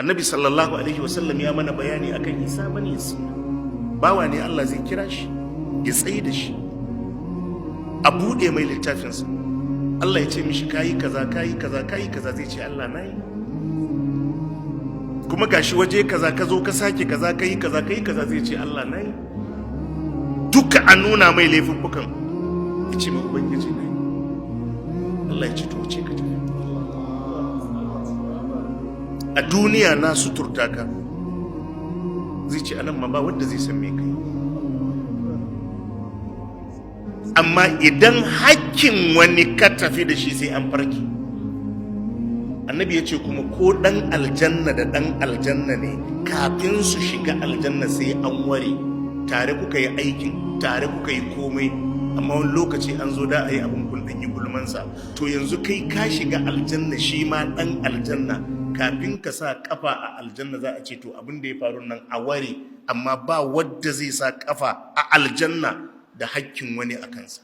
annabi sallallahu alaihi wasallam ya mana bayani akan Isa bane Yasir. Bawa ne Allah zai kira shi ya tsaye da shi a buɗe mai littafinsa. Allah ya ce mishi kayi kaza kayi kaza kayi kaza, zai ce Allah nayi. Kuma gashi waje kaza ka zo ka sake kaza kayi kaza kayi kaza, zai ce Allah nayi. Duka an nuna mai laifuffukan, ya ce mai ubangiji nayi. Allah ya ce to wuce ka tafi. A duniya na suturta ka, zai ce anan ma ba wanda zai san me kai. Amma idan hakkin wani ka tafi da shi sai an farki. Annabi ya ce kuma ko dan aljanna da dan aljanna ne, kafin su shiga aljanna sai an ware. Tare kuka yi aikin, tare kuka yi komai, amma wani lokaci an zo da a yi abin kun yi gulmansa. To yanzu kai ka shiga aljanna, shi ma dan aljanna, kafin ka sa kafa a aljanna za a ce to abin da ya faru nan a ware, amma ba wadda zai sa kafa a aljanna da hakkin wani a kansa.